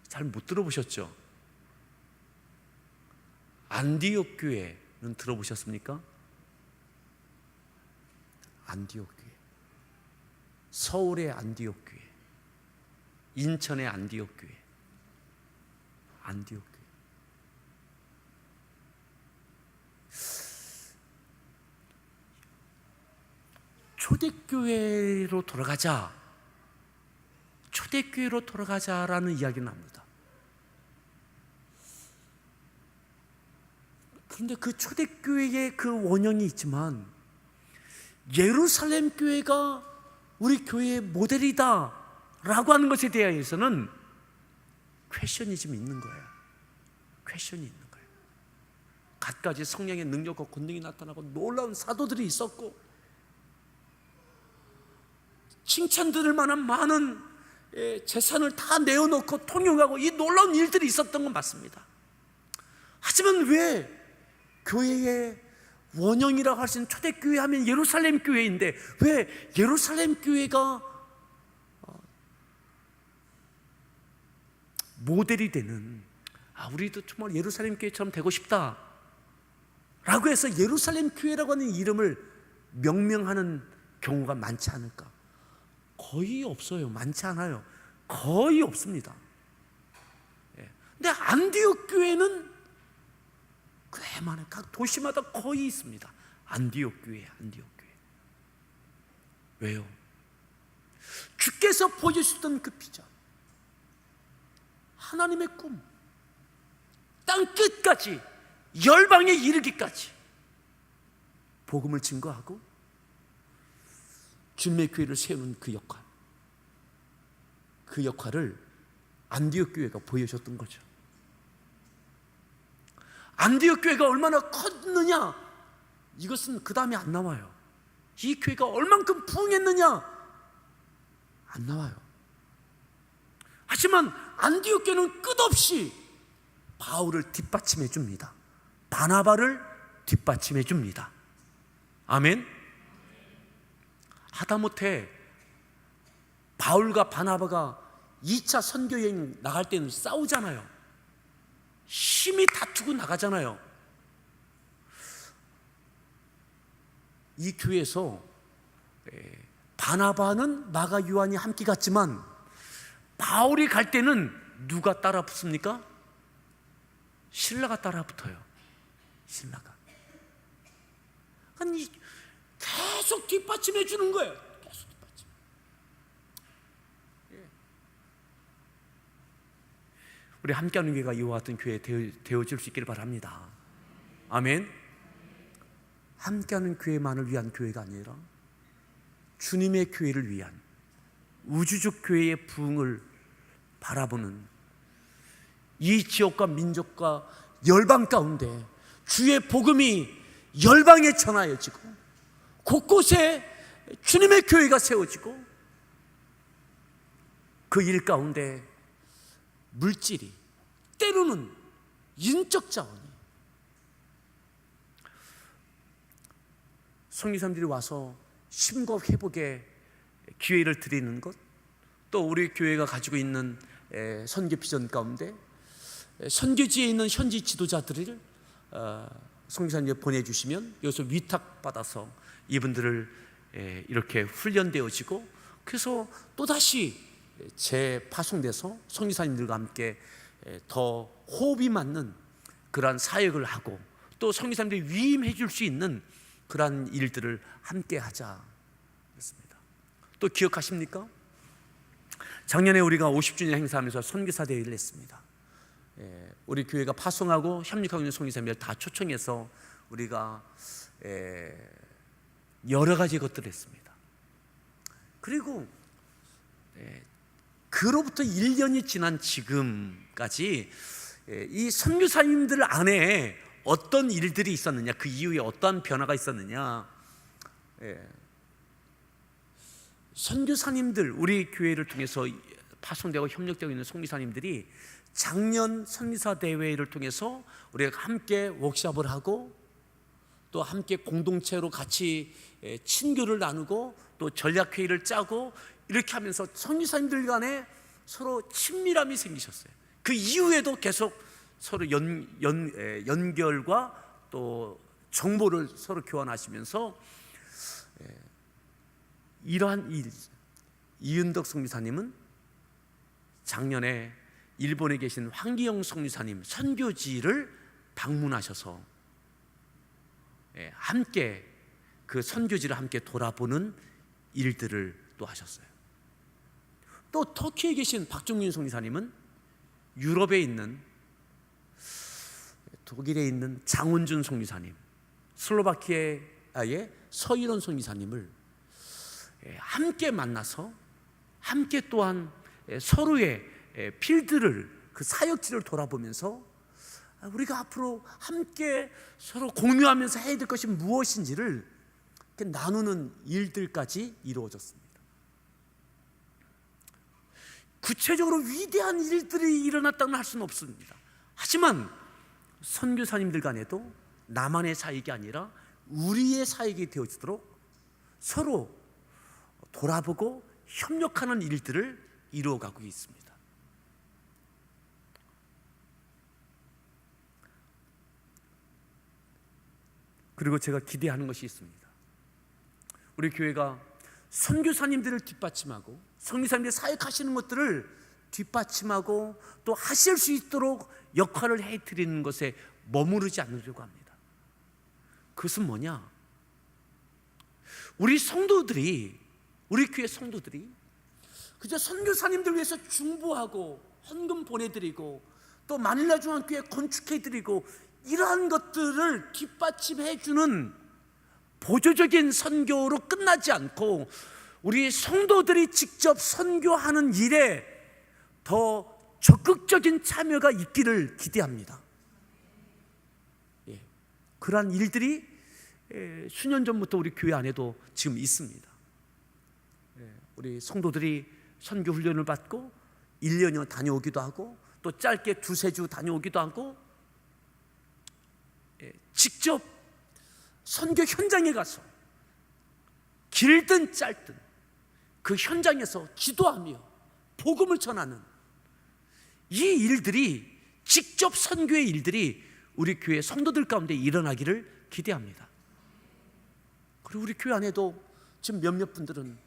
잘 못 들어보셨죠? 안디옥 교회는 들어보셨습니까? 안디옥 교회, 서울의 안디옥 교회, 인천의 안디옥 교회, 안디옥 교회. 초대교회로 돌아가자, 초대교회로 돌아가자라는 이야기는 합니다. 그런데 그 초대교회의 그 원형이 있지만 예루살렘 교회가 우리 교회의 모델이다 라고 하는 것에 대해서는 퀘셔니즘이 있는 거예요. 퀘션이 있는 거예요. 갖가지 성령의 능력과 권능이 나타나고 놀라운 사도들이 있었고 칭찬 들을 만한 많은 재산을 다 내어놓고 통용하고 이 놀라운 일들이 있었던 건 맞습니다. 하지만 왜 교회의 원형이라고 할 수 있는 초대교회 하면 예루살렘 교회인데 왜 예루살렘 교회가 모델이 되는, 우리도 정말 예루살렘 교회처럼 되고 싶다 라고 해서 예루살렘 교회라고 하는 이름을 명명하는 경우가 많지 않을까? 거의 없어요. 많지 않아요. 거의 없습니다. 근데 안디옥 교회는 꽤 많아요. 각 도시마다 거의 있습니다. 안디옥 교회, 안디옥 교회. 왜요? 주께서 보여주셨던 그 비전, 하나님의 꿈, 땅 끝까지 열방에 이르기까지 복음을 증거하고 주님의 교회를 세우는 그 역할을 안디옥 교회가 보여줬던 거죠. 안디옥 교회가 얼마나 컸느냐, 이것은 그 다음에 안 나와요. 이 교회가 얼만큼 부흥했느냐, 안 나와요. 하지만 안디옥 교회는 끝없이 바울을 뒷받침해 줍니다. 바나바를 뒷받침해 줍니다. 아멘. 하다못해 바울과 바나바가 2차 선교여행 나갈 때는 싸우잖아요. 심히 다투고 나가잖아요. 이 교회에서 바나바는 마가 요한이 함께 갔지만 바울이 갈 때는 누가 따라 붙습니까? 신라가 따라 붙어요. 신라가. 아니, 계속 뒷받침해 주는 거예요. 계속 뒷받침. 우리 함께하는 교회가 이와 같은 교회 되어질 수 있기를 바랍니다. 아멘. 함께하는 교회만을 위한 교회가 아니라 주님의 교회를 위한 우주적 교회의 부흥을 바라보는, 이 지역과 민족과 열방 가운데 주의 복음이 열방에 전하여지고 곳곳에 주님의 교회가 세워지고 그 일 가운데 물질이, 때로는 인적 자원이, 성교사님들이 와서 심거 회복의 기회를 드리는 것, 또 우리 교회가 가지고 있는 선교 비전 가운데 선교지에 있는 현지 지도자들을 성교사님들 보내주시면 여기서 위탁받아서 이분들을 이렇게 훈련되어지고, 그래서 또다시 재파송돼서 성교사님들과 함께 더 호흡이 맞는 그러한 사역을 하고 또 성교사님들이 위임해 줄 수 있는 그러한 일들을 함께 하자 그랬습니다. 또 기억하십니까? 작년에 우리가 50주년 행사하면서 선교사 대회를 했습니다. 우리 교회가 파송하고 협력하고 있는 선교사님들 다 초청해서 우리가 여러 가지 것들을 했습니다. 그리고 그로부터 1년이 지난 지금까지 이 선교사님들 안에 어떤 일들이 있었느냐, 그 이후에 어떠한 변화가 있었느냐, 선교사님들, 우리 교회를 통해서 파송되고 협력되고 있는 선교사님들이 작년 선교사 대회를 통해서 우리가 함께 워크숍을 하고 또 함께 공동체로 같이 친교를 나누고 또 전략회의를 짜고 이렇게 하면서 선교사님들 간에 서로 친밀함이 생기셨어요. 그 이후에도 계속 서로 연결과 또 정보를 서로 교환하시면서 이러한 일, 이은덕 선교사님은 작년에 일본에 계신 황기영 선교사님 선교지를 방문하셔서 함께 그 선교지를 함께 돌아보는 일들을 또 하셨어요. 또 터키에 계신 박종윤 선교사님은 유럽에 있는, 독일에 있는 장훈준 선교사님, 슬로바키아의 서일원 선교사님을 함께 만나서 함께 또한 서로의 필드를, 그 사역지를 돌아보면서 우리가 앞으로 함께 서로 공유하면서 해야 될 것이 무엇인지를 나누는 일들까지 이루어졌습니다. 구체적으로 위대한 일들이 일어났다고는 할 수는 없습니다. 하지만 선교사님들 간에도 나만의 사역이 아니라 우리의 사역이 되어지도록 서로 돌아보고 협력하는 일들을 이루어가고 있습니다. 그리고 제가 기대하는 것이 있습니다. 우리 교회가 선교사님들을 뒷받침하고 선교사님들이 사역하시는 것들을 뒷받침하고 또 하실 수 있도록 역할을 해드리는 것에 머무르지 않으려고 합니다. 그것은 뭐냐? 우리 성도들이, 우리 교회 성도들이 그저 선교사님들 위해서 중보하고 헌금 보내드리고 또 마닐라 중앙교회 건축해드리고 이러한 것들을 뒷받침해주는 보조적인 선교로 끝나지 않고 우리 성도들이 직접 선교하는 일에 더 적극적인 참여가 있기를 기대합니다. 그러한 일들이 수년 전부터 우리 교회 안에도 지금 있습니다. 우리 성도들이 선교 훈련을 받고 1년여 다녀오기도 하고 또 짧게 2-3주 다녀오기도 하고 직접 선교 현장에 가서 길든 짧든 그 현장에서 기도하며 복음을 전하는 이 일들이, 직접 선교의 일들이 우리 교회 성도들 가운데 일어나기를 기대합니다. 그리고 우리 교회 안에도 지금 몇몇 분들은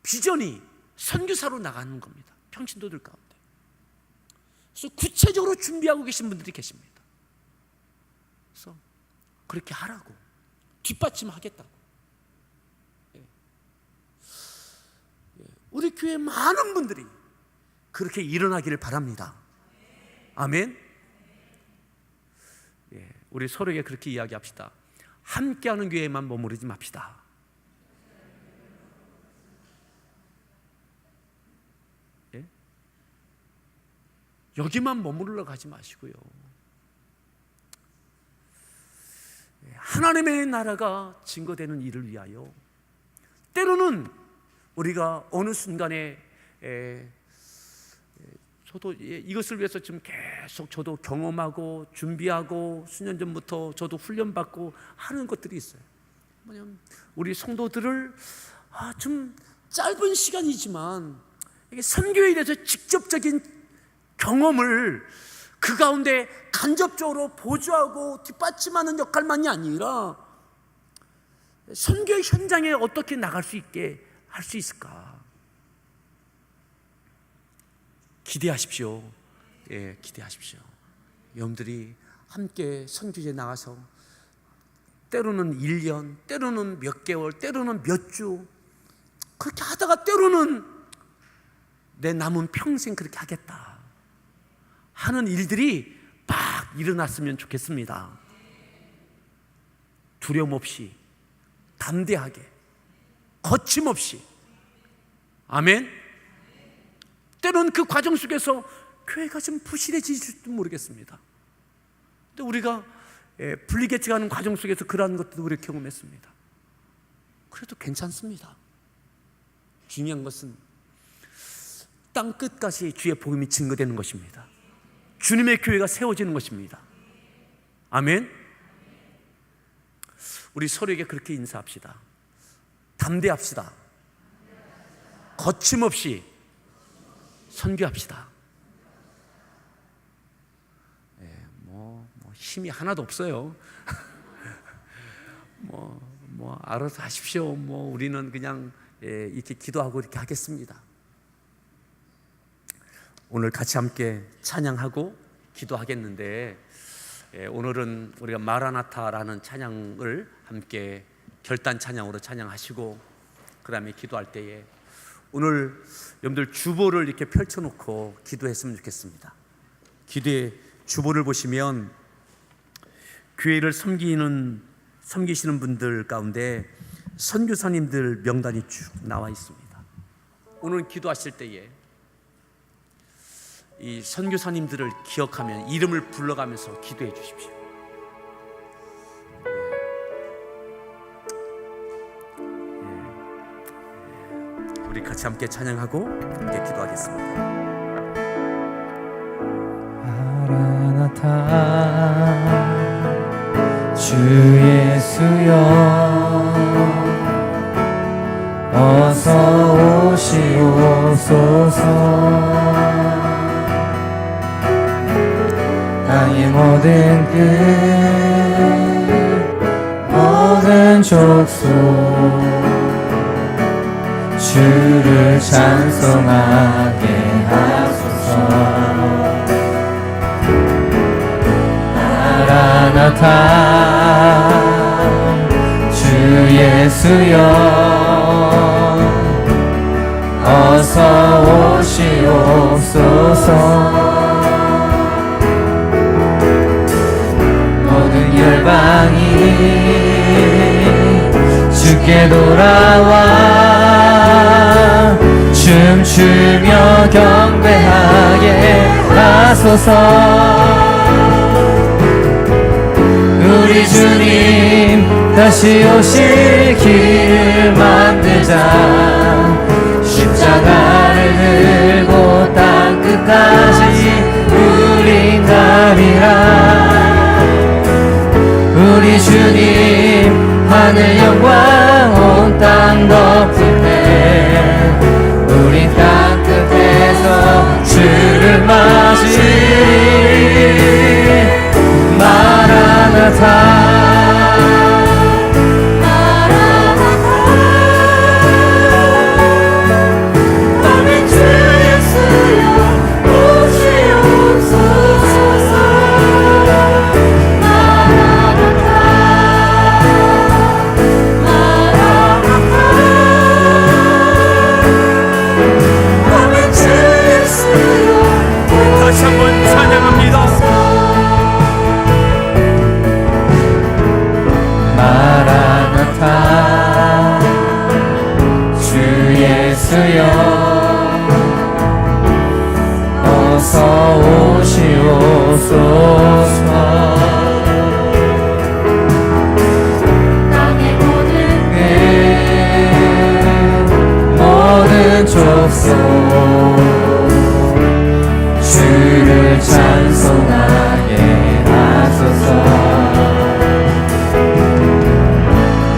비전이 선교사로 나가는 겁니다. 평신도들 가운데. 그래서 구체적으로 준비하고 계신 분들이 계십니다. 그래서 그렇게 하라고, 뒷받침하겠다고. 우리 교회 많은 분들이 그렇게 일어나기를 바랍니다. 아멘. 우리 서로에게 그렇게 이야기합시다. 함께하는 교회에만 머무르지 맙시다. 여기만 머무르러 가지 마시고요. 하나님의 나라가 증거되는 일을 위하여 때로는 우리가 어느 순간에 저도 이것을 위해서 지금 계속 저도 경험하고 준비하고 수년 전부터 저도 훈련받고 하는 것들이 있어요. 뭐냐면 우리 성도들을 좀 짧은 시간이지만 선교에 대해서 직접적인 경험을 그 가운데 간접적으로 보조하고 뒷받침하는 역할만이 아니라 선교 현장에 어떻게 나갈 수 있게 할 수 있을까? 기대하십시오. 기대하십시오. 여러분들이 함께 선교지에 나가서 때로는 1년, 때로는 몇 개월, 때로는 몇 주 그렇게 하다가 때로는 내 남은 평생 그렇게 하겠다 하는 일들이 막 일어났으면 좋겠습니다. 두려움 없이, 담대하게, 거침없이. 아멘. 때로는 그 과정 속에서 교회가 좀 부실해질지도 모르겠습니다. 근데 우리가 분리개척하는 과정 속에서 그러한 것도 우리가 경험했습니다. 그래도 괜찮습니다. 중요한 것은 땅 끝까지 주의 복음이 증거되는 것입니다. 주님의 교회가 세워지는 것입니다. 아멘. 우리 서로에게 그렇게 인사합시다. 담대합시다. 거침없이 선교합시다. 힘이 하나도 없어요. 알아서 하십시오. 우리는 그냥 이렇게 기도하고 이렇게 하겠습니다. 오늘 같이 함께 찬양하고 기도하겠는데, 오늘은 우리가 마라나타라는 찬양을 함께 결단 찬양으로 찬양하시고 그 다음에 기도할 때에 오늘 여러분들 주보를 이렇게 펼쳐놓고 기도했으면 좋겠습니다. 기도의 주보를 보시면 교회를 섬기시는 분들 가운데 선교사님들 명단이 쭉 나와 있습니다. 오늘 기도하실 때에 이 선교사님들을 기억하면 이름을 불러가면서 기도해 주십시오. 우리 같이 함께 찬양하고 함께 기도하겠습니다. 마라나타 주 예수여 어서 오시옵소서. 땅의 모든 끝 모든 족속 주를 찬송하게 하소서. 마라나타 주 예수여 어서 오시옵소서. 모든 열방이 주께 돌아와 춤추며 경배하게 하소서. 우리 주님 다시 오실 길을 만들자. 십자가를 들고 땅 끝까지 우린 가리라. 우리 주님 하늘 영광 온 땅 덮을 때 우린 땅 끝에서 주를 맞으리. 마라나타 다시 한번 찬양합니다. 마라나타 주 예수여 어서 오시옵소서. 땅의 모든 끝 모든 족속 주를 찬송하게 하소서.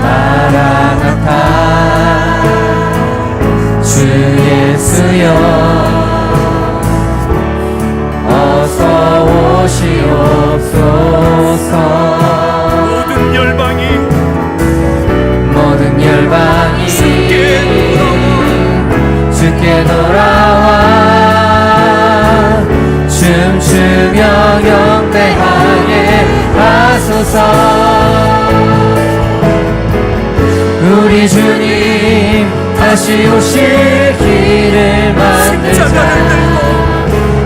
마라나타 주 예수여 어서 오시옵소서. 모든 열방이 주께 돌아와 춤추며 경배하게 하소서. 우리 주님 다시 오실 길을 만들자.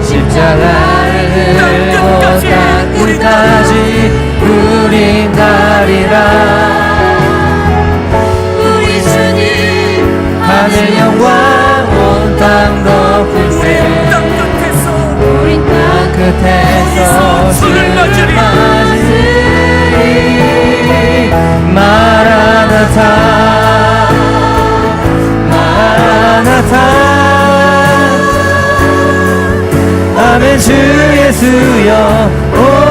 십자가를 들고 땅 끝까지 우린 가리라. 우리 주님 하늘 영광 온 땅 덮을 때 우린 땅 끝에서 주를 맞으리. 마라나타 마라나타 아멘. 주 예수여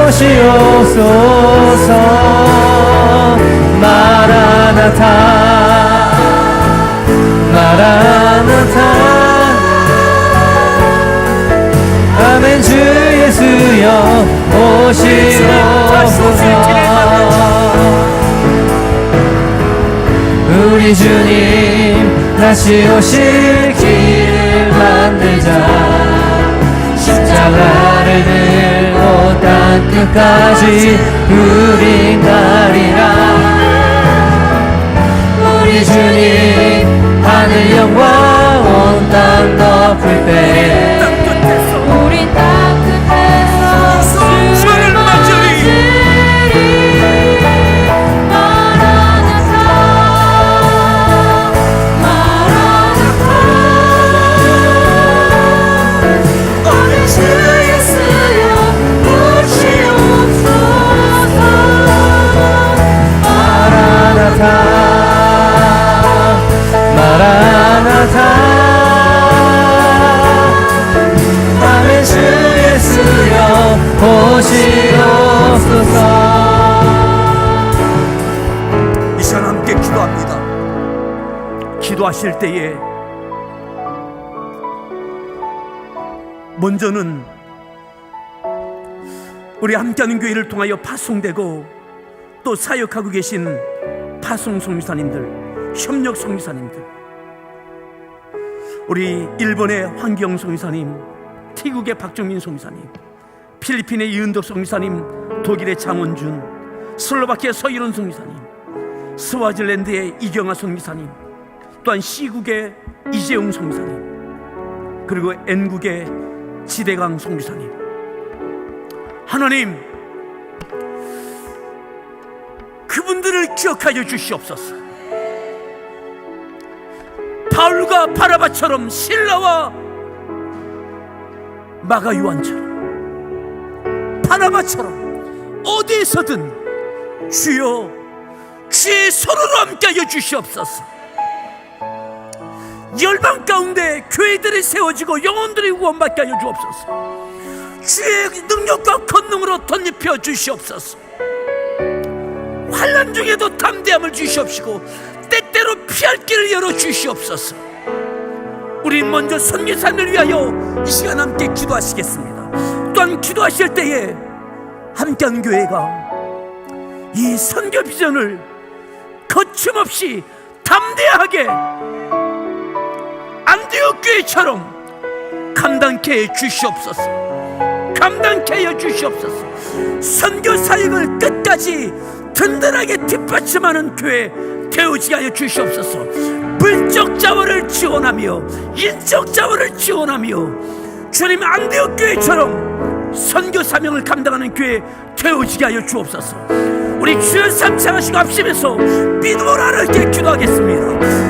오시옵소서. 마라나타 마라나타 아멘. 주 예수여 오시옵소서. 우리 주님 다시 오실 길을 만들자. 십자가를 들고 땅 끝까지 우린 가리라. 우리 주님 하늘 영광 온 땅 덮을 때 우린 땅 끝에서 주를 맞으리. 마라나타 마라나타 오늘 주 예수여 오시옵소서. 마라나타 마라나타 기도하실 때에 먼저는 우리 함께하는 교회를 통하여 파송되고 또 사역하고 계신 파송 성교사님들, 협력 성교사님들, 우리 일본의 황경 성교사님, 태국의 박정민 성교사님, 필리핀의 이은덕 성교사님, 독일의 장원준, 슬로바키아 서일원 성교사님, 스와질랜드의 이경아 성교사님, 또한 C국의 이재용 성교사님, 그리고 N국의 지대강 성교사님, 하나님 그분들을 기억하여 주시옵소서. 바울과 바나바처럼, 신라와 마가 요한처럼, 바나바처럼 어디에서든 주여 주의 손으로 함께하여 주시옵소서. 열방 가운데 교회들이 세워지고 영혼들이 구원받게 하여 주옵소서. 주의 능력과 권능으로 덧입혀 주시옵소서. 환난 중에도 담대함을 주시옵시고 때때로 피할 길을 열어 주시옵소서. 우린 먼저 선교사님을 위하여 이 시간 함께 기도하시겠습니다. 또한 기도하실 때에 함께하는 교회가 이 선교 비전을 거침없이 담대하게 안디옥 교회처럼 감당케 해 주시옵소서. 감당케 하여 주시옵소서. 선교 사역을 끝까지 든든하게 뒷받침하는 교회 되어지게 하여 주시옵소서. 물적 자원을 지원하며 인적 자원을 지원하며 주님 안디옥 교회처럼 선교 사명을 감당하는 교회 되어지게 하여 주옵소서. 우리 주여 삼창하시고 합심해서 믿음으로 하나님께 기도하겠습니다.